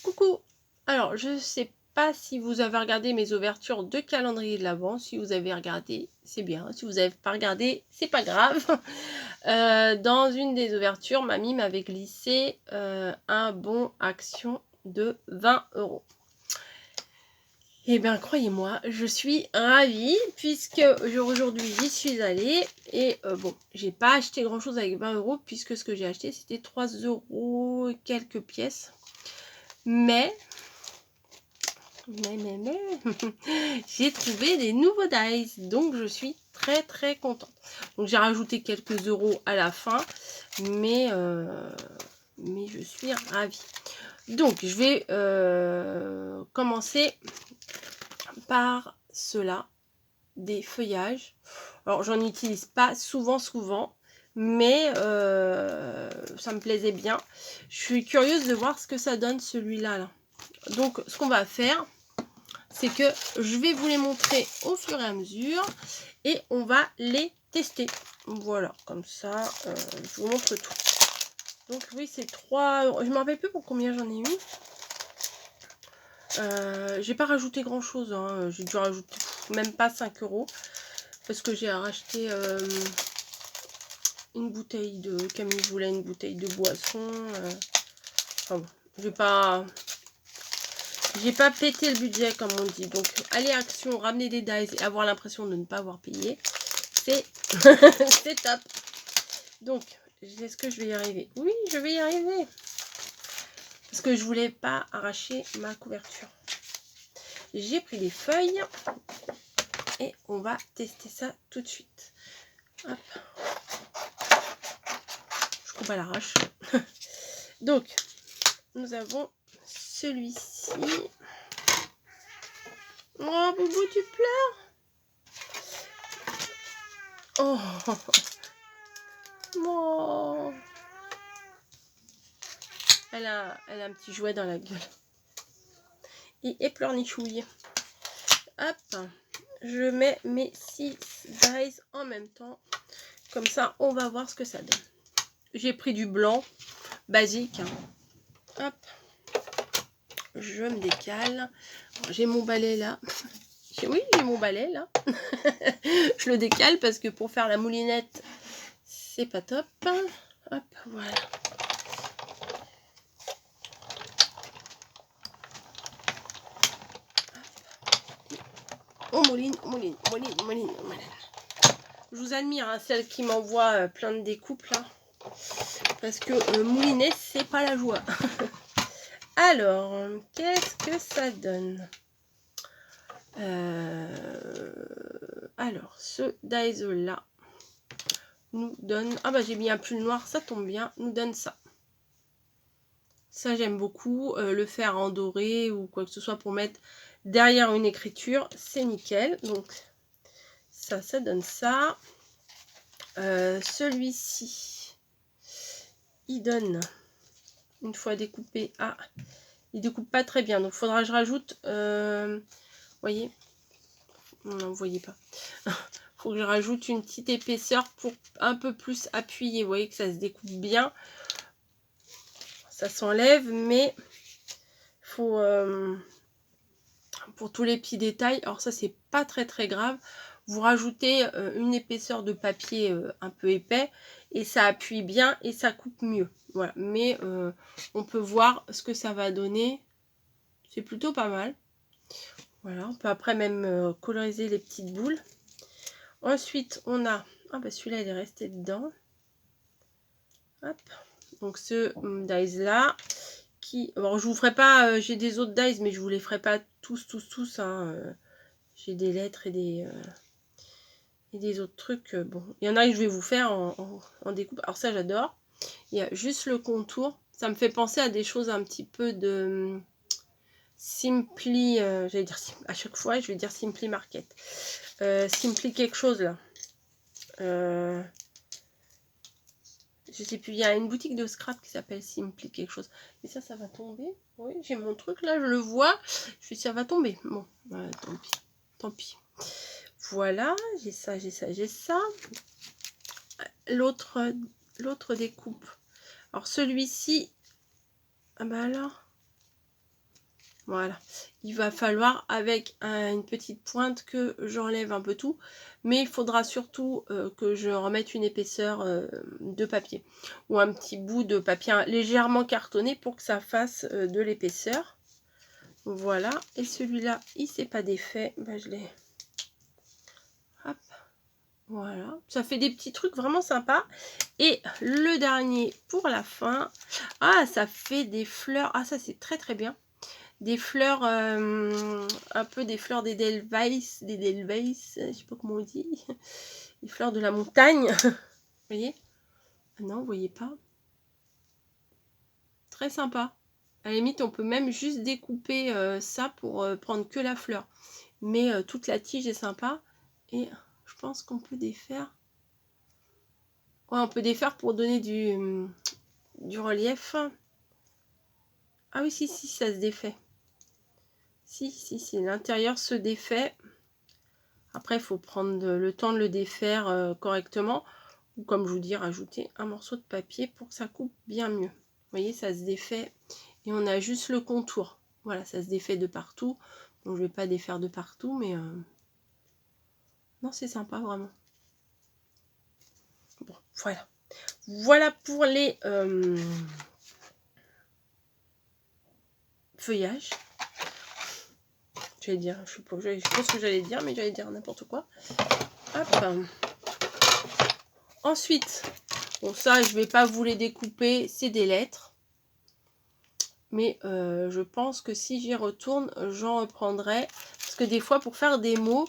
Coucou! Alors, je sais pas si vous avez regardé mes ouvertures de calendrier de l'Avent. Si vous avez regardé, c'est bien. Si vous n'avez pas regardé, c'est pas grave. Dans une des ouvertures, mamie m'avait glissé un bon action de 20 €. Et bien, croyez-moi, je suis ravie puisque aujourd'hui j'y suis allée et bon, j'ai pas acheté grand chose avec 20 € puisque ce que j'ai acheté c'était 3 € quelques pièces. Mais j'ai trouvé des nouveaux dies, donc je suis très contente. Donc j'ai rajouté quelques euros à la fin, mais je suis ravie. Donc je vais commencer par cela, des feuillages. Alors j'en utilise pas souvent, mais ça me plaisait bien. Je suis curieuse de voir ce que ça donne celui-là là. Donc ce qu'on va faire, c'est que je vais vous les montrer au fur et à mesure et on va les tester. Voilà, comme ça, je vous montre tout. Donc oui, c'est 3 €. Je ne me rappelle plus pour combien j'en ai eu. J'ai pas rajouté grand chose, hein. J'ai dû rajouter même pas 5 € parce que j'ai racheté une bouteille de Camille voulait une bouteille de boisson. Enfin bon, j'ai pas pété le budget comme on dit. Donc aller action, ramener des dies et avoir l'impression de ne pas avoir payé, c'est c'est top. Donc est-ce que je vais y arriver? Oui, je vais y arriver. Parce que je voulais pas arracher ma couverture. J'ai pris des feuilles et on va tester ça tout de suite. Hop. Je coupe à l'arrache. Donc nous avons celui-ci. Oh Boubou, tu pleures? Oh, oh. Elle a un petit jouet dans la gueule. Et pleurnichouille. Hop, je mets mes 6 dies en même temps. Comme ça, on va voir ce que ça donne. J'ai pris du blanc, basique. Hop, je me décale. J'ai mon balai là. Oui, j'ai mon balai là. Je le décale parce que pour faire la moulinette, c'est pas top. Hop, voilà. On mouline. Voilà. Je vous admire, hein, celle qui m'envoie plein de découpes là. Parce que mouliner, c'est pas la joie. Alors, qu'est-ce que ça donne? Alors, ce Daiso là nous donne... Ah bah j'ai mis un pull noir, ça tombe bien, nous donne ça. Ça j'aime beaucoup, le faire en doré ou quoi que ce soit pour mettre derrière une écriture, c'est nickel. Donc ça donne ça. Celui-ci, il donne, une fois découpé, ah, il découpe pas très bien, donc faudra que je rajoute, voyez, non, vous voyez pas. Faut que je rajoute une petite épaisseur pour un peu plus appuyer. Vous voyez que ça se découpe bien. Ça s'enlève, mais faut pour tous les petits détails. Alors ça, c'est pas très grave. Vous rajoutez une épaisseur de papier un peu épais et ça appuie bien et ça coupe mieux. Voilà. Mais on peut voir ce que ça va donner. C'est plutôt pas mal. Voilà. On peut après même coloriser les petites boules. Ensuite, on a... Ah bah celui-là, il est resté dedans. Hop. Donc ce dies là. Qui... Alors je vous ferai pas... j'ai des autres dies, mais je vous les ferai pas tous. Hein. J'ai des lettres et des autres trucs. Bon, il y en a que je vais vous faire en découpe. Alors ça, j'adore. Il y a juste le contour. Ça me fait penser à des choses un petit peu de... Simply... j'allais dire... À chaque fois, je vais dire Simply Market. Simply quelque chose, là. Je sais plus, il y a une boutique de scrap qui s'appelle Simply quelque chose. Et ça va tomber. Oui, j'ai mon truc là, je le vois. Je suis ça va tomber. Bon, tant pis. Tant pis. Voilà, j'ai ça. L'autre découpe. Alors celui-ci, ah bah alors, Voilà, il va falloir avec une petite pointe que j'enlève un peu tout, mais il faudra surtout que je remette une épaisseur de papier ou un petit bout de papier légèrement cartonné pour que ça fasse de l'épaisseur. Voilà, et celui-là, il s'est pas défait, ben, je l'ai... Hop, voilà, ça fait des petits trucs vraiment sympas. Et le dernier pour la fin, ah, ça fait des fleurs, ah ça c'est très très bien. Des fleurs, un peu des fleurs d'Edelweiss, je sais pas comment on dit, les fleurs de la montagne, vous voyez? Ah non, vous voyez pas? Très sympa. À la limite, on peut même juste découper ça pour prendre que la fleur. Mais toute la tige est sympa. Et je pense qu'on peut défaire. Ouais, on peut défaire pour donner du relief. Ah oui, si, ça se défait. Si, l'intérieur se défait. Après, il faut prendre le temps de le défaire correctement. Ou comme je vous dis, rajouter un morceau de papier pour que ça coupe bien mieux. Vous voyez, ça se défait. Et on a juste le contour. Voilà, ça se défait de partout. Bon, je ne vais pas défaire de partout, mais... Non, c'est sympa, vraiment. Bon, voilà. Voilà pour les feuillages. J'allais dire, je sais pas ce que j'allais dire, mais j'allais dire n'importe quoi. Hop. Ensuite, bon ça, je vais pas vous les découper, c'est des lettres. Mais je pense que si j'y retourne, j'en reprendrai. Parce que des fois, pour faire des mots,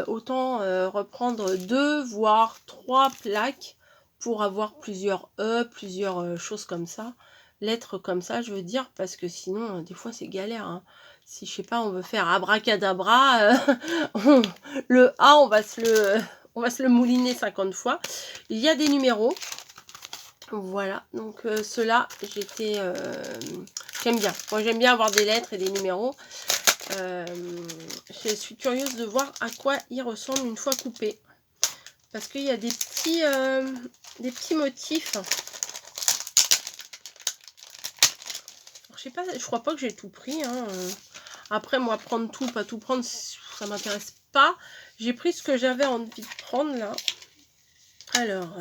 autant reprendre 2 voire 3 plaques pour avoir plusieurs plusieurs choses comme ça. Lettres comme ça, je veux dire, parce que sinon, des fois, c'est galère. Hein. Si, je sais pas, on veut faire abracadabra, le A, on va se le mouliner 50 fois. Il y a des numéros. Voilà, donc ceux-là, j'aime bien. Moi, j'aime bien avoir des lettres et des numéros. Je suis curieuse de voir à quoi ils ressemblent une fois coupés. Parce qu'il y a des petits motifs. Alors, je sais pas, je crois pas que j'ai tout pris. Hein. Après, moi, prendre tout, pas tout prendre, ça m'intéresse pas. J'ai pris ce que j'avais envie de prendre là. Alors,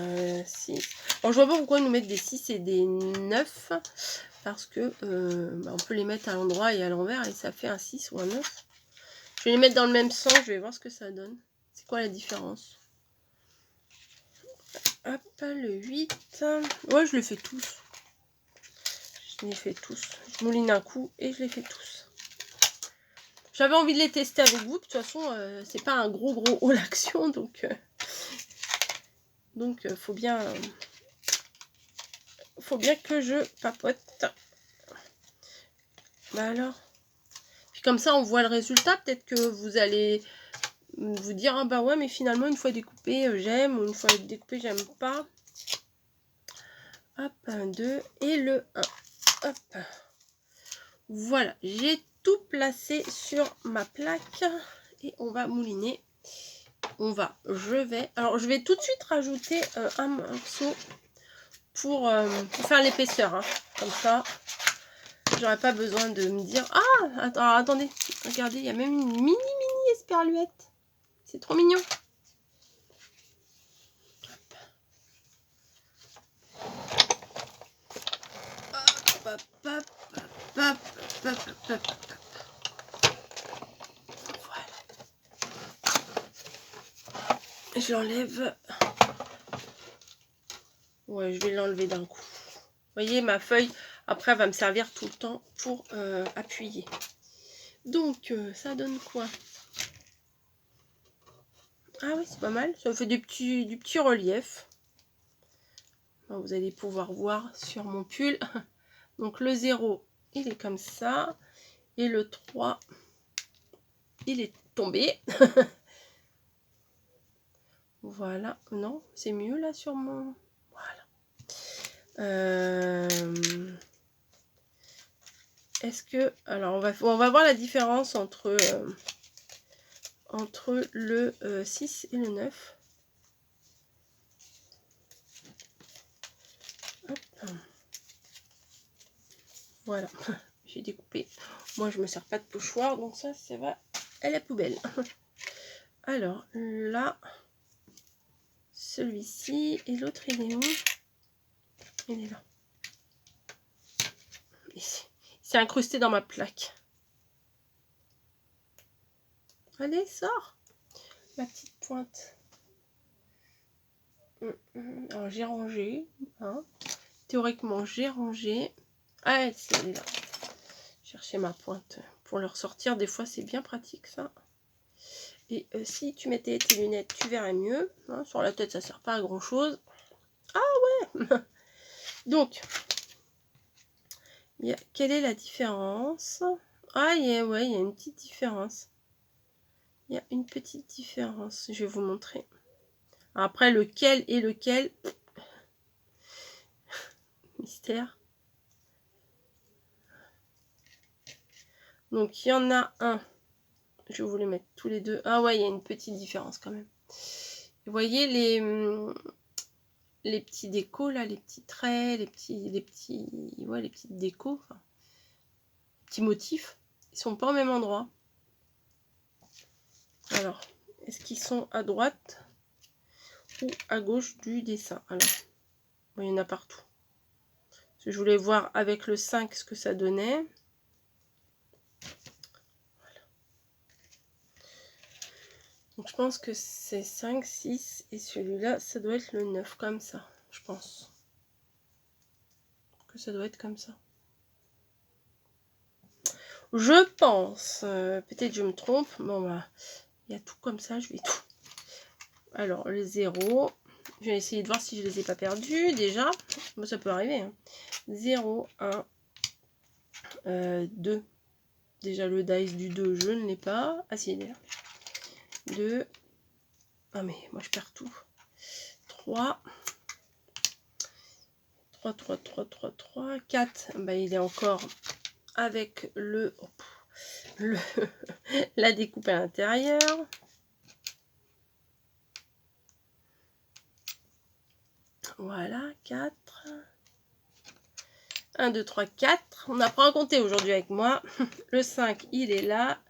6. Bon, je vois pas pourquoi ils nous mettent des 6 et des 9. Parce que on peut les mettre à l'endroit et à l'envers et ça fait un 6 ou un 9. Je vais les mettre dans le même sens, je vais voir ce que ça donne. C'est quoi la différence? Hop, le 8. Ouais, je les fais tous. Je les fais tous. Je mouline un coup et je les fais tous. J'avais envie de les tester avec vous. De toute façon, c'est pas un gros haul action. Donc, faut bien que je papote. Bah alors. Puis comme ça, on voit le résultat. Peut-être que vous allez vous dire, ah bah ouais, mais finalement, une fois découpé, j'aime. Ou une fois découpé, j'aime pas. Hop, 1, 2 et le 1. Hop. Voilà, j'ai tout placé sur ma plaque. Et on va mouliner. Alors, je vais tout de suite rajouter un morceau pour faire l'épaisseur. Hein. Comme ça, j'aurais pas besoin de me dire... Ah, attendez, regardez, il y a même une mini esperluette. C'est trop mignon. Hop, hop, hop, hop, hop, hop, hop. Voilà. Je l'enlève. Ouais, je vais l'enlever d'un coup. Vous voyez, ma feuille, après, elle va me servir tout le temps pour appuyer. Donc, ça donne quoi? Ah oui, c'est pas mal. Ça fait du petit relief. Alors, vous allez pouvoir voir sur mon pull. Donc, le 0, il est comme ça. Et le 3, il est tombé. Voilà. Non, c'est mieux là sur mon... Voilà. Est-ce que... Alors, on va voir la différence entre le 6 et le 9. Hop. Voilà. j'ai découpé. Moi, je me sers pas de pochoir, donc ça, c'est vrai, elle est poubelle. Alors, là, celui-ci, et l'autre, il est où? Il est là. Ici. C'est incrusté dans ma plaque. Allez, sors ma petite pointe. Alors, j'ai rangé. Hein. Théoriquement, j'ai rangé. Ah, elle est là. Chercher ma pointe pour le ressortir. Des fois, c'est bien pratique, ça. Et si tu mettais tes lunettes, tu verrais mieux. Hein, sur la tête, ça sert pas à grand-chose. Ah ouais. Donc, quelle est la différence? Ah, ouais, il y a une petite différence. Il y a une petite différence. Je vais vous montrer. Après, lequel est lequel? Mystère. Donc, il y en a un. Je vais vous les mettre tous les deux. Ah ouais, il y a une petite différence quand même. Vous voyez les petits décos là, les petits traits, les petites décos, enfin, petits motifs, ils sont pas au même endroit. Alors, est-ce qu'ils sont à droite ou à gauche du dessin? Alors, bon, il y en a partout. Parce que je voulais voir avec le 5 ce que ça donnait. Voilà. Donc je pense que c'est 5, 6 et celui-là, ça doit être le 9, comme ça, je pense. Que ça doit être comme ça. Je pense, peut-être je me trompe. Bon, bah, il y a tout comme ça, je vais tout. Alors, le 0. Je vais essayer de voir si je les ai pas perdus déjà. Bon, ça peut arriver. Hein. 0, 1, 2. Déjà, le dice du 2, je ne l'ai pas. Ah, si, il est là. 2. Ah, mais moi, je perds tout. 3. 3, 3, 3, 3, 3. 4. Bah, il est encore avec la découpe à l'intérieur. Voilà, 4. 1, 2, 3, 4. On apprend à compter aujourd'hui avec moi. Le 5, il est là.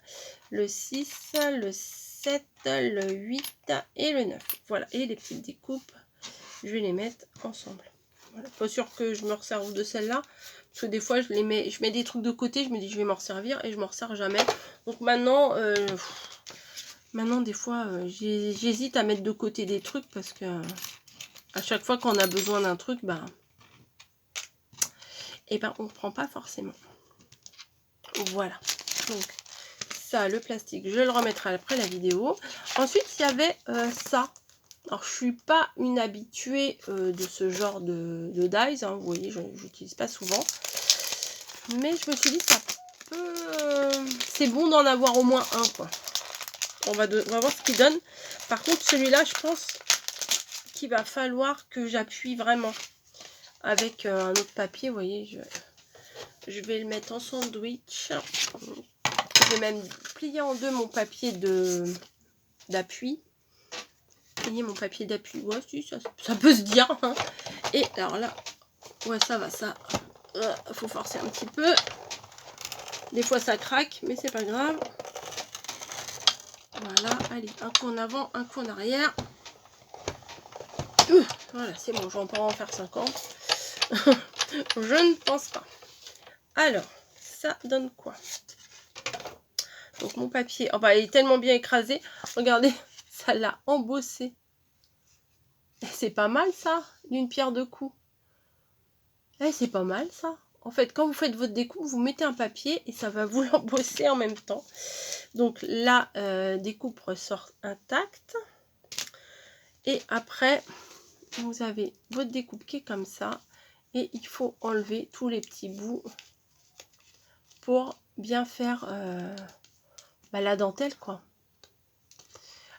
Le 6, le 7, le 8 et le 9. Voilà, et les petites découpes, je vais les mettre ensemble. Voilà. Pas sûr que je me resserve de celle-là. Parce que des fois, je mets des trucs de côté, je me dis je vais m'en servir et je m'en resserre jamais. Donc maintenant, des fois, j'hésite à mettre de côté des trucs parce que à chaque fois qu'on a besoin d'un truc, on ne prend pas forcément. Voilà. Donc, ça, le plastique, je le remettrai après la vidéo. Ensuite, il y avait ça. Alors, je suis pas une habituée de ce genre de dies. Hein, vous voyez, je n'utilise pas souvent. Mais je me suis dit, ça peut... c'est bon d'en avoir au moins un, quoi. On va voir ce qu'il donne. Par contre, celui-là, je pense qu'il va falloir que j'appuie vraiment avec un autre papier. Vous voyez, je vais le mettre en sandwich. Je vais même plier en deux mon papier d'appui. Plier mon papier d'appui. Ouais, si, ça peut se dire. Hein. Et alors là, ouais, ça va, ça. Faut forcer un petit peu. Des fois, ça craque, mais c'est pas grave. Voilà, allez, un coup en avant, un coup en arrière. Voilà, c'est bon, je vais pas en faire 50. Je ne pense pas. Alors, ça donne quoi? Donc mon papier, oh bah, il est tellement bien écrasé. Regardez, ça l'a embossé. C'est pas mal ça, d'une pierre deux coups. C'est pas mal ça. En fait, quand vous faites votre découpe, vous mettez un papier et ça va vous l'embosser en même temps. Donc la découpe ressort intacte. Et après, vous avez votre découpe qui est comme ça. Et il faut enlever tous les petits bouts pour bien faire la dentelle, quoi.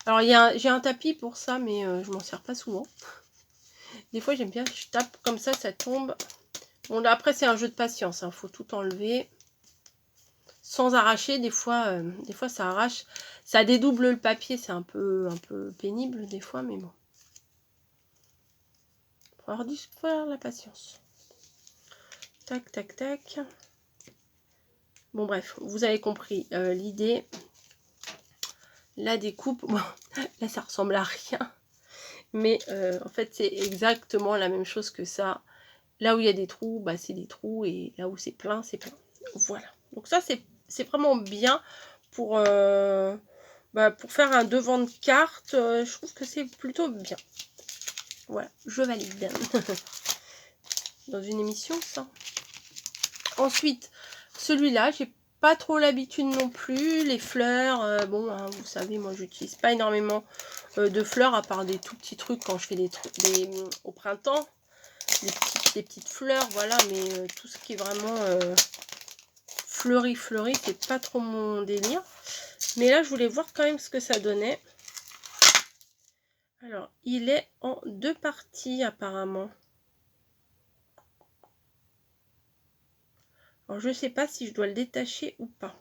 Alors, j'ai un tapis pour ça, mais je m'en sers pas souvent. Des fois, j'aime bien, je tape comme ça tombe. Bon, là, après, c'est un jeu de patience. Il faut tout enlever. Sans arracher, des fois, ça arrache. Ça dédouble le papier, c'est un peu pénible des fois, mais bon. Faut avoir la patience. Tac, tac, tac. Bon bref, vous avez compris l'idée. La découpe, bon, là ça ressemble à rien. Mais en fait c'est exactement la même chose que ça. Là où il y a des trous, bah, c'est des trous. Et là où c'est plein, c'est plein. Voilà. Donc ça c'est vraiment bien pour, pour faire un devant de carte. Je trouve que c'est plutôt bien. Voilà, je valide. Dans une émission, ça. Ensuite, celui-là, j'ai pas trop l'habitude non plus. Les fleurs, bon, hein, vous savez, moi, j'utilise pas énormément de fleurs, à part des tout petits trucs quand je fais des trucs au printemps. Des petites fleurs, voilà, mais tout ce qui est vraiment fleuri, c'est pas trop mon délire. Mais là, je voulais voir quand même ce que ça donnait. Alors, il est en 2 parties, apparemment. Alors, je sais pas si je dois le détacher ou pas.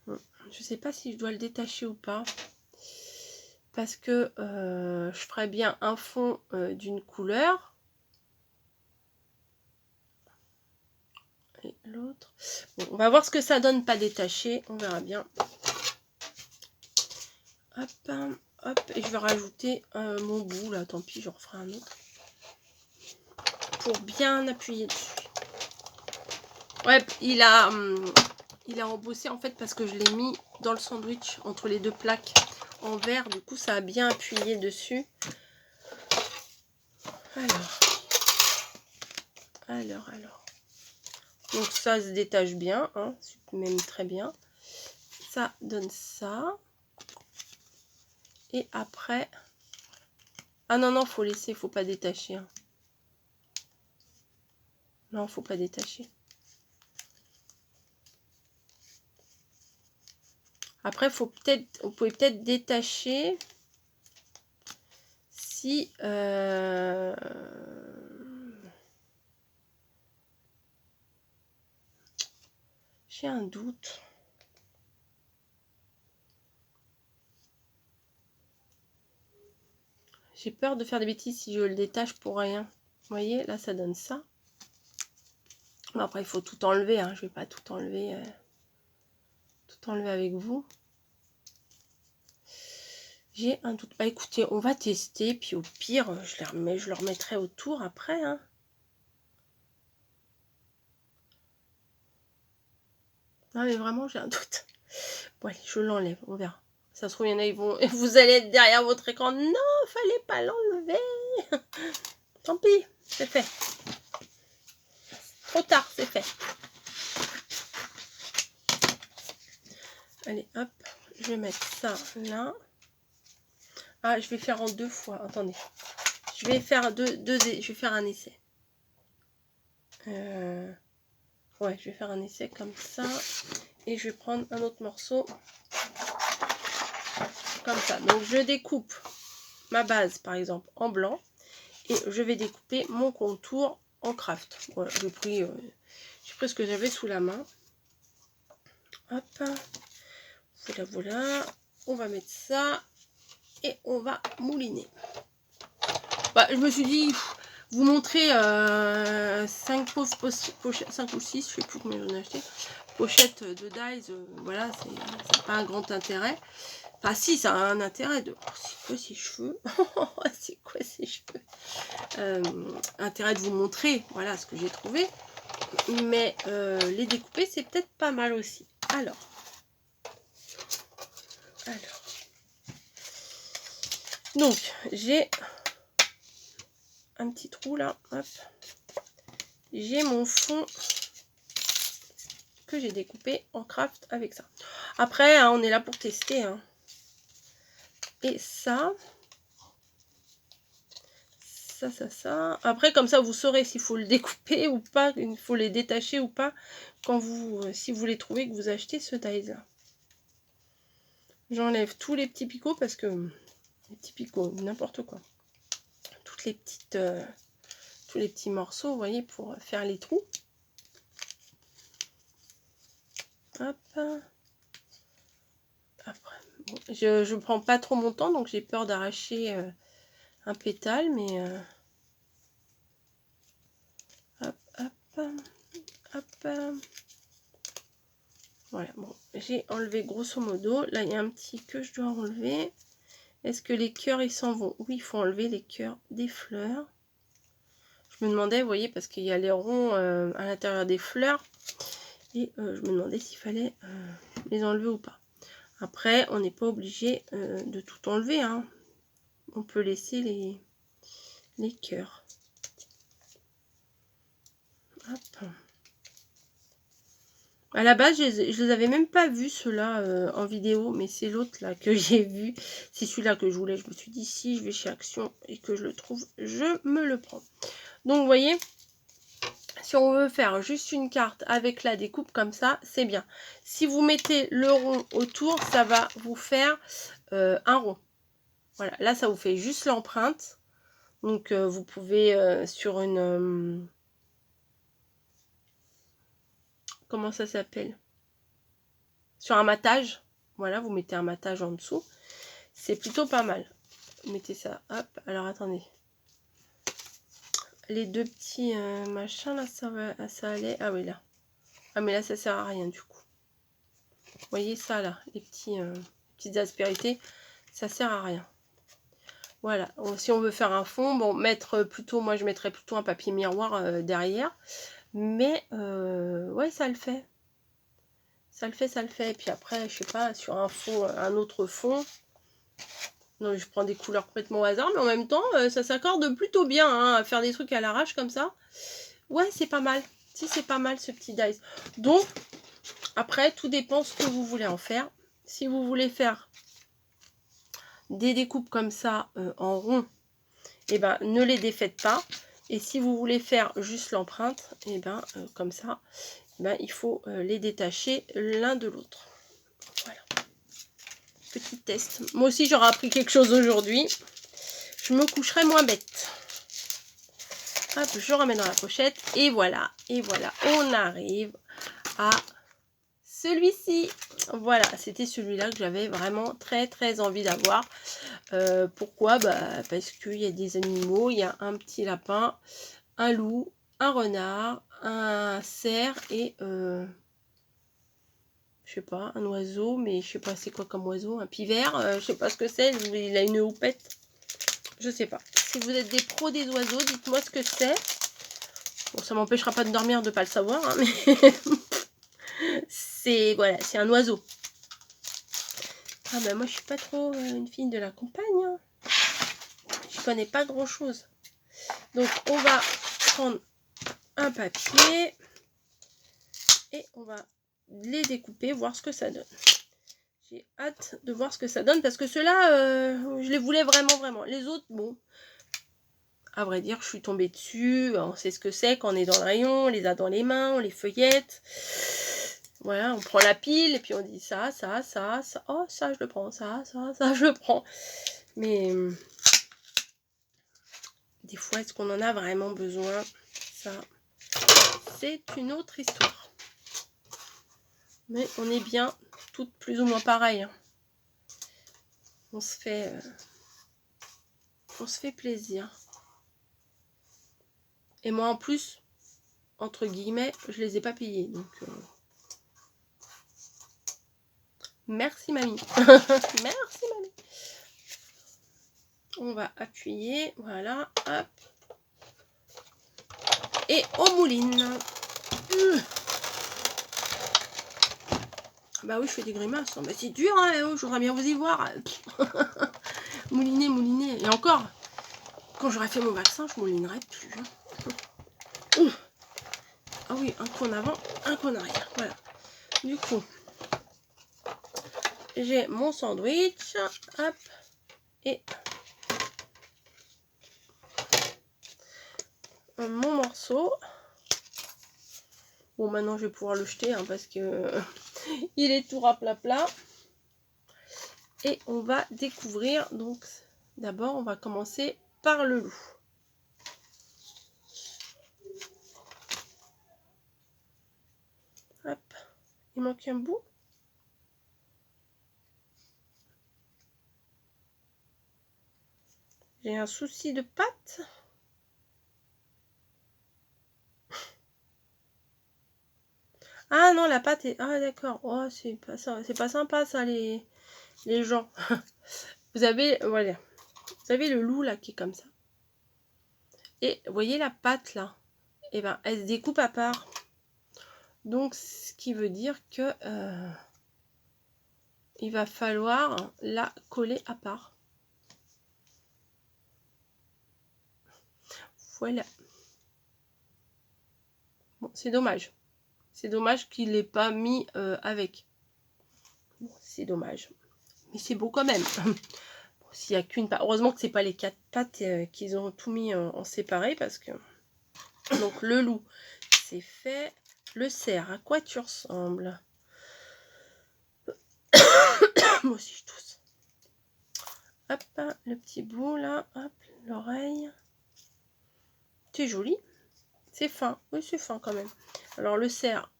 Je sais pas si je dois le détacher ou pas. Parce que je ferais bien un fond d'une couleur. Et l'autre. Bon, on va voir ce que ça donne pas détaché. On verra bien. Hop, hop. Et je vais rajouter mon bout là. Tant pis, j'en referai un autre. Pour bien appuyer dessus. Ouais, il a embossé en fait parce que je l'ai mis dans le sandwich entre les deux plaques en verre. Du coup, ça a bien appuyé dessus. Alors. Donc ça se détache bien, hein, même très bien. Ça donne ça. Et après... Ah non, faut laisser, faut pas détacher. Hein. Non, faut pas détacher. Après, vous pouvez peut-être détacher si... J'ai un doute. J'ai peur de faire des bêtises si je le détache pour rien. Vous voyez, là, ça donne ça. Bon, après, il faut tout enlever. Hein. Je vais pas tout enlever avec vous. J'ai un doute. Bah, écoutez, on va tester. Puis au pire, je le remettrai autour après. Hein. Non, mais vraiment, j'ai un doute. Bon, allez, je l'enlève. On verra. Ça se trouve, il y en a, ils vont... Vous allez être derrière votre écran. Non, fallait pas l'enlever. Tant pis, c'est fait. Trop tard, c'est fait. Allez, hop. Je vais mettre ça là. Ah, je vais faire en 2 fois. Attendez. Je vais faire je vais faire un essai. Ouais, je vais faire un essai comme ça. Et je vais prendre un autre morceau. Comme ça. Donc, je découpe ma base, par exemple, en blanc. Et je vais découper mon contour en craft. Voilà, j'ai pris ce que j'avais sous la main. Hop. Voilà. On va mettre ça. Et on va mouliner. Bah, je me suis dit, vous montrer 5 pochettes, 5 ou 6, je sais plus combien j'en ai acheté, pochettes de dies, voilà, c'est pas un grand intérêt. Enfin si, ça a un intérêt de... Oh, c'est quoi ces cheveux? C'est quoi ces cheveux? Intérêt de vous montrer, voilà ce que j'ai trouvé. Mais les découper, c'est peut-être pas mal aussi. Alors. Donc, j'ai un petit trou là, hop. J'ai mon fond que j'ai découpé en craft avec ça. Après, hein, on est là pour tester. Hein. Et ça. Après, comme ça, vous saurez s'il faut le découper ou pas, il faut les détacher ou pas, quand si vous les trouvez que vous achetez ce dies là. J'enlève tous les petits picots parce que... Les petits picots, n'importe quoi. Toutes les petites... tous les petits morceaux, vous voyez, pour faire les trous. Hop. Après, bon, je ne prends pas trop mon temps, donc j'ai peur d'arracher un pétale, mais... Voilà, bon, j'ai enlevé grosso modo. Là, il y a un petit que je dois enlever. Est-ce que les cœurs, ils s'en vont? Oui, il faut enlever les cœurs des fleurs. Je me demandais, vous voyez, parce qu'il y a les ronds à l'intérieur des fleurs. Et je me demandais s'il fallait les enlever ou pas. Après, on n'est pas obligé de tout enlever, hein. On peut laisser les cœurs. Hop. À la base, je les avais même pas vus, ceux-là, en vidéo, mais c'est l'autre là que j'ai vu. C'est celui-là que je voulais. Je me suis dit, si je vais chez Action et que je le trouve, je me le prends. Donc, vous voyez, si on veut faire juste une carte avec la découpe comme ça, c'est bien. Si vous mettez le rond autour, ça va vous faire un rond. Voilà, là, ça vous fait juste l'empreinte. Donc, vous pouvez sur une... comment ça s'appelle? Sur un matage. Voilà, vous mettez un matage en dessous. C'est plutôt pas mal. Mettez ça. Hop, alors attendez. Les deux petits machins, là, ça allait. Ah oui, là. Ah, mais là, ça sert à rien, du coup. Vous voyez ça, là, les petites aspérités, ça sert à rien. Voilà, si on veut faire un fond, bon, mettre plutôt, moi je mettrais plutôt un papier miroir derrière, mais ouais, ça le fait. Ça le fait, ça le fait. Et puis après, je sais pas, sur un fond, un autre fond, non, je prends des couleurs complètement au hasard, mais en même temps, ça s'accorde plutôt bien hein, à faire des trucs à l'arrache comme ça. Ouais, c'est pas mal. Si, c'est pas mal ce petit dice. Donc, après, tout dépend ce que vous voulez en faire. Si vous voulez faire des découpes comme ça en rond, et ben ne les défaites pas. Et si vous voulez faire juste l'empreinte, et ben comme ça, ben, il faut les détacher l'un de l'autre. Voilà. Petit test. Moi aussi j'aurais appris quelque chose aujourd'hui. Je me coucherai moins bête. Hop, je remets dans la pochette. Et voilà, on arrive à celui-ci. Voilà, c'était celui-là que j'avais vraiment très envie d'avoir. Pourquoi? Bah, parce qu'il y a des animaux, il y a un petit lapin, un loup, un renard, un cerf et je sais pas, un oiseau, mais je sais pas c'est quoi comme oiseau, un pivert, je sais pas ce que c'est, il a une houppette, je sais pas. Si vous êtes des pros des oiseaux, dites-moi ce que c'est. Bon, ça m'empêchera pas de dormir de pas le savoir, hein, mais c'est voilà, c'est un oiseau. Ah bah moi je suis pas trop une fille de la campagne, hein. Je connais pas grand chose. Donc on va prendre un papier et on va les découper, voir ce que ça donne. J'ai hâte de voir ce que ça donne parce que ceux-là, je les voulais vraiment. Les autres, bon, à vrai dire, je suis tombée dessus. On sait ce que c'est quand on est dans le rayon, on les a dans les mains, on les feuillette. Voilà, on prend la pile et puis on dit ça. Oh, ça, je le prends, ça, je le prends. Mais des fois, est-ce qu'on en a vraiment besoin? Ça, c'est une autre histoire. Mais on est bien toutes plus ou moins pareilles. Hein. On se fait plaisir. Et moi, en plus, entre guillemets, je les ai pas payés. Donc, merci, mamie. Merci, mamie. On va appuyer. Voilà. Hop. Et on mouline. Bah oui, je fais des grimaces. Bah, c'est dur, hein. Oh, j'aurais bien vous y voir. Mouliner. Et encore, quand j'aurai fait mon vaccin, je moulinerai plus. Hein. Ah oui, un coup en avant, un coup en arrière. Voilà. Du coup, j'ai mon sandwich. Hop. Et mon morceau. Bon, maintenant, je vais pouvoir le jeter hein, parce que il est tout raplat. Et on va découvrir. Donc, d'abord, on va commencer par le loup. Hop. Il manque un bout. J'ai un souci de pâte. Ah non, la pâte est... Ah d'accord. Oh, c'est pas ça. C'est pas sympa ça, les gens. Vous avez... Voilà. Vous avez le loup là qui est comme ça. Et vous voyez la pâte là? Et ben, elle se découpe à part. Donc, ce qui veut dire que... il va falloir la coller à part. Voilà. Bon, c'est dommage. C'est dommage qu'il l'ait pas mis avec. Bon, c'est dommage. Mais c'est beau quand même. Bon, s'il n'y a qu'une pâte. Heureusement que c'est pas les 4 pâtes qu'ils ont tout mis en séparé parce que... Donc le loup, c'est fait. Le cerf, à quoi tu ressembles? Moi aussi je tousse. Hop, le petit bout là. Hop, l'oreille. C'est joli. C'est fin. Oui, c'est fin quand même. Alors le cerf,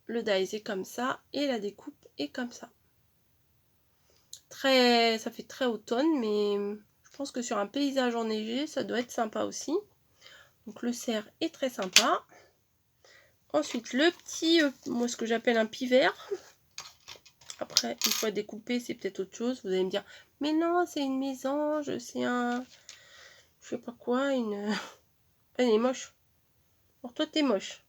le dies est comme ça. Et la découpe est comme ça. Très, ça fait très automne, mais je pense que sur un paysage enneigé, ça doit être sympa aussi. Donc le cerf est très sympa. Ensuite, le petit, moi ce que j'appelle un pivert. Après, une fois découpé, c'est peut-être autre chose. Vous allez me dire, mais non, c'est une mésange, c'est un... Je sais pas quoi, une... Elle est moche. Alors toi, t'es moche.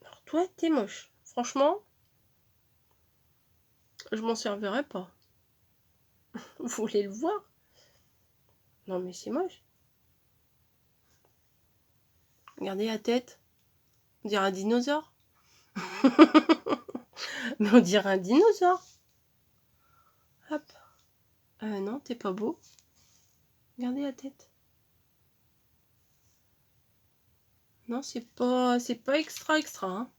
Alors toi, t'es moche. Franchement, je m'en servirai pas. Vous voulez le voir? Non, mais c'est moche. Regardez la tête. On dirait un dinosaure. Mais on dirait un dinosaure. Hop. Non, t'es pas beau. Regardez la tête. Non, c'est pas extra extra. Hein.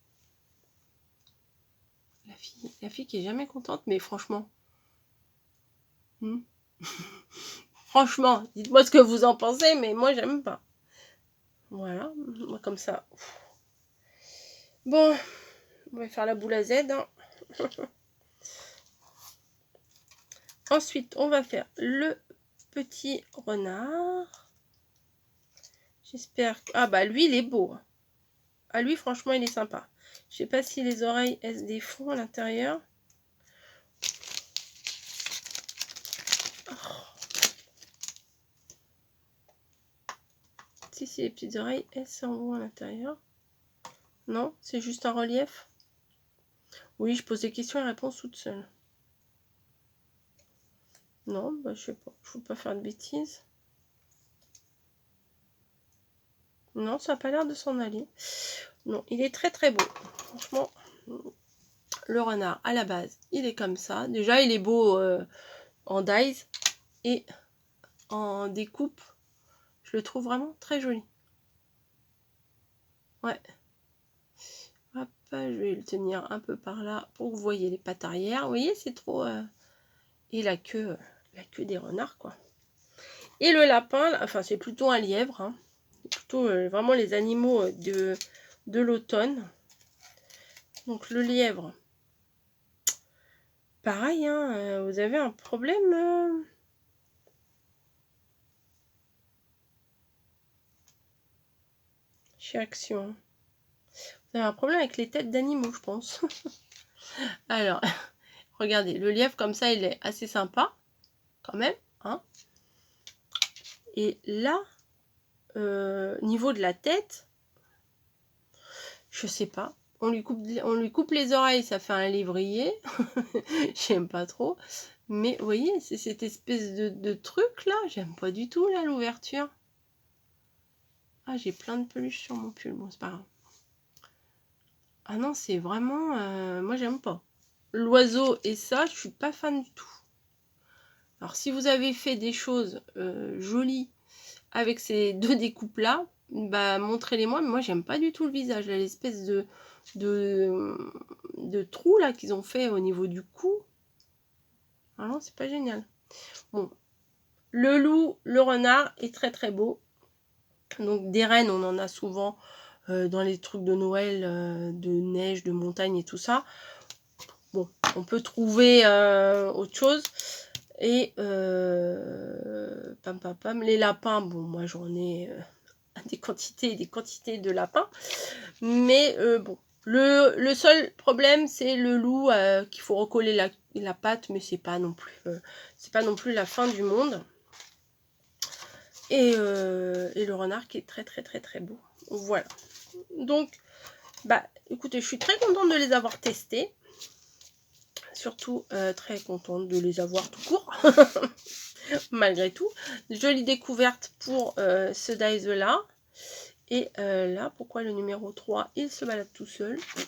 La fille qui est jamais contente, mais franchement. Franchement, dites-moi ce que vous en pensez, mais moi j'aime pas. Voilà, moi comme ça. Bon, on va faire la boule à Z. Hein. Ensuite, on va faire le petit renard. J'espère que... Ah bah lui, il est beau. Ah lui, franchement, il est sympa. Je sais pas si les oreilles, elles se défont à l'intérieur. Si les petites oreilles, elles s'en vont à l'intérieur. Non, c'est juste un relief. Oui, je pose des questions et réponds toute seule. Non, bah je sais pas. Je ne veux pas faire de bêtises. Non, ça n'a pas l'air de s'en aller. Non, il est très très beau. Franchement, le renard à la base, il est comme ça. Déjà, il est beau en dies et en découpe. Je le trouve vraiment très joli. Ouais. Hop, je vais le tenir un peu par là pour que vous voyez les pattes arrière. Vous voyez, c'est trop... Et la queue des renards, quoi. Et le lapin, enfin, c'est plutôt un lièvre. Hein. C'est plutôt vraiment les animaux de l'automne. Donc, le lièvre. Pareil, hein, vous avez un problème chez Action. Vous avez un problème avec les têtes d'animaux, je pense. Alors, regardez, le lièvre comme ça, il est assez sympa, quand même. Hein. Et là, niveau de la tête, je sais pas. On lui coupe les oreilles, ça fait un lévrier. J'aime pas trop. Mais vous voyez, c'est cette espèce de truc là. J'aime pas du tout là l'ouverture. Ah, j'ai plein de peluches sur mon pull. Bon, c'est pas grave. Ah non, c'est vraiment... moi, j'aime pas. L'oiseau et ça, je suis pas fan du tout. Alors, si vous avez fait des choses jolies avec ces deux découpes-là, bah, montrez-les-moi. Mais moi, j'aime pas du tout le visage. L'espèce de trou là qu'ils ont fait au niveau du cou. Ah non, c'est pas génial. Bon. Le loup, le renard est très très beau. Donc, des rennes, on en a souvent dans les trucs de Noël, de neige, de montagne et tout ça. Bon, on peut trouver autre chose. Et pam, les lapins, bon, moi j'en ai des quantités et des quantités de lapins. Mais bon, le seul problème, c'est le loup qu'il faut recoller la pâte, mais c'est pas non plus la fin du monde. Et le renard qui est très très très très beau. Voilà. Donc, bah écoutez, je suis très contente de les avoir testés. Surtout très contente de les avoir tout court. Malgré tout. Jolie découverte pour ce dice là. Et là, pourquoi le numéro 3, il se balade tout seul. Vous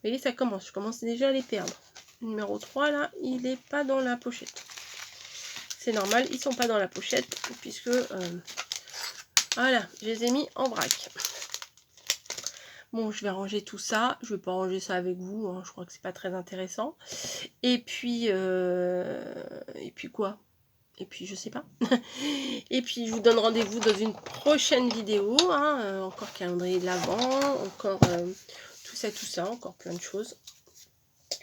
voyez, ça commence. Je commence déjà à les perdre. Le numéro 3, là, il n'est pas dans la pochette. C'est normal, ils sont pas dans la pochette. Puisque, voilà, je les ai mis en vrac. Bon, je vais ranger tout ça. Je vais pas ranger ça avec vous. Hein, je crois que c'est pas très intéressant. Et puis quoi? Et puis je sais pas. Et puis je vous donne rendez-vous dans une prochaine vidéo. Hein, encore calendrier de l'Avent, encore tout ça, encore plein de choses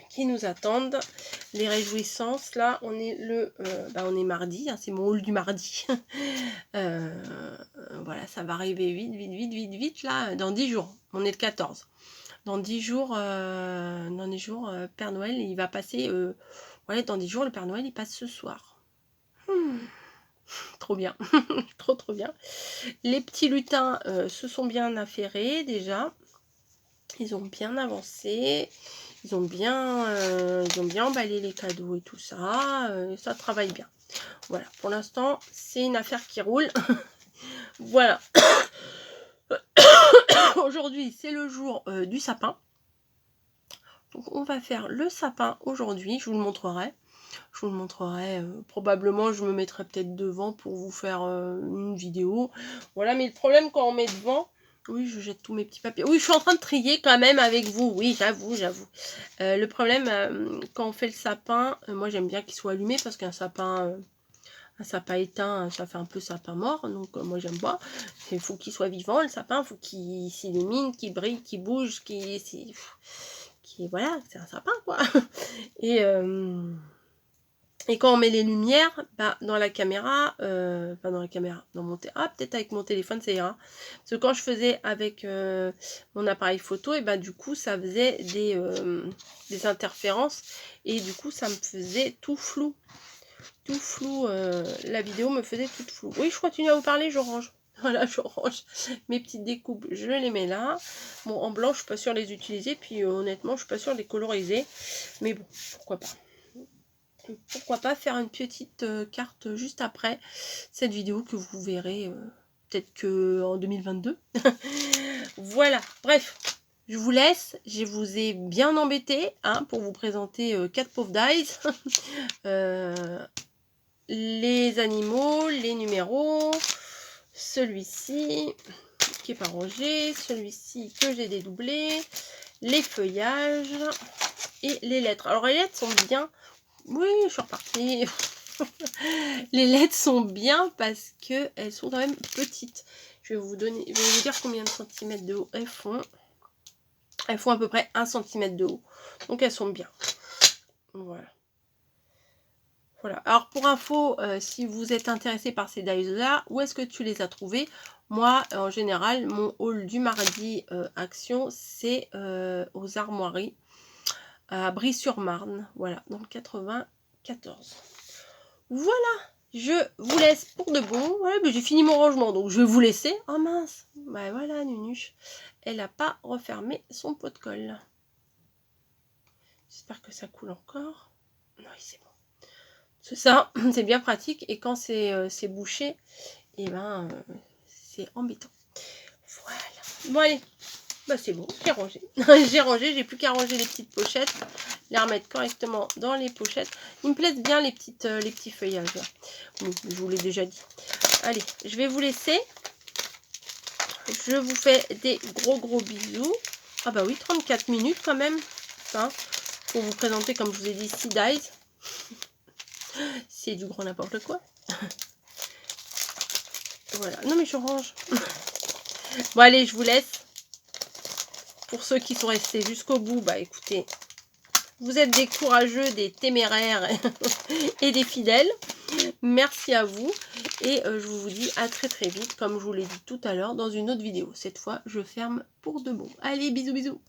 qui nous attendent. Les réjouissances, là, on est on est mardi, hein, c'est mon haul du mardi. Voilà, ça va arriver vite, là, dans 10 jours. On est le 14. Dans 10 jours, Père Noël, il va passer... ouais, dans 10 jours, le Père Noël, il passe ce soir. Trop bien. trop bien. Les petits lutins se sont bien affairés, déjà. Ils ont bien avancé. Ils ont bien emballé les cadeaux et tout ça. Ça travaille bien. Voilà, pour l'instant, c'est une affaire qui roule. Voilà. Aujourd'hui, c'est le jour du sapin. Donc, on va faire le sapin aujourd'hui. Je vous le montrerai. Je vous le montrerai. Probablement, je me mettrai peut-être devant pour vous faire une vidéo. Voilà, mais le problème quand on met devant... Oui, je jette tous mes petits papiers. Oui, je suis en train de trier quand même avec vous. Oui, j'avoue. Le problème, quand on fait le sapin, moi j'aime bien qu'il soit allumé parce qu'un sapin éteint, ça fait un peu sapin mort. Donc moi j'aime pas. Il faut qu'il soit vivant, le sapin. Il faut qu'il s'illumine, qu'il brille, qu'il bouge, voilà, c'est un sapin quoi. Et quand on met les lumières, bah, dans la caméra, peut-être avec mon téléphone ça ira. Parce que quand je faisais avec mon appareil photo, et bah du coup ça faisait des interférences. Et du coup ça me faisait tout flou. La vidéo me faisait toute floue. Oui, je continue à vous parler, je range. Voilà, je range mes petites découpes, je les mets là. Bon, en blanc, je suis pas sûre de les utiliser. Puis honnêtement, je suis pas sûre de les coloriser. Mais bon, pourquoi pas. Pourquoi pas faire une petite carte juste après cette vidéo que vous verrez peut-être que en 2022. Voilà, bref, je vous laisse. Je vous ai bien embêté pour vous présenter 4 pauvres dice. Les animaux, les numéros, celui-ci qui est pas rangé, celui-ci que j'ai dédoublé, les feuillages et les lettres. Alors les lettres sont bien. Oui, je suis repartie. Les lettres sont bien parce que elles sont quand même petites. Je vais vous dire combien de centimètres de haut elles font. Elles font à peu près 1 cm de haut. Donc elles sont bien. Voilà. Voilà. Alors pour info, si vous êtes intéressé par ces dies là, où est-ce que tu les as trouvés? Moi, en général, mon haul du mardi action, c'est aux Armoiries à Brie-sur-Marne. Voilà, dans le 94. Voilà, je vous laisse pour de bon. Voilà, mais j'ai fini mon rangement, donc je vais vous laisser. Oh mince, bah voilà, Nunuche, elle n'a pas refermé son pot de colle. J'espère que ça coule encore. Non, c'est bon. C'est ça, c'est bien pratique. Et quand c'est bouché, et ben c'est embêtant. Voilà. Bon allez, bah c'est bon, j'ai rangé. J'ai plus qu'à ranger les petites pochettes, les remettre correctement dans les pochettes. Ils me plaisent bien les petits feuillages là. Bon, je vous l'ai déjà dit. Allez, je vais vous laisser. Je vous fais des gros bisous. Ah bah oui, 34 minutes quand même. Hein, pour vous présenter, comme je vous ai dit, 6 dies. C'est du grand n'importe quoi. Voilà. Non mais je range. Bon allez, je vous laisse. Pour ceux qui sont restés jusqu'au bout, bah écoutez, vous êtes des courageux, des téméraires et des fidèles. Merci à vous et je vous dis à très très vite, comme je vous l'ai dit tout à l'heure, dans une autre vidéo. Cette fois, je ferme pour de bon. Allez, bisous bisous.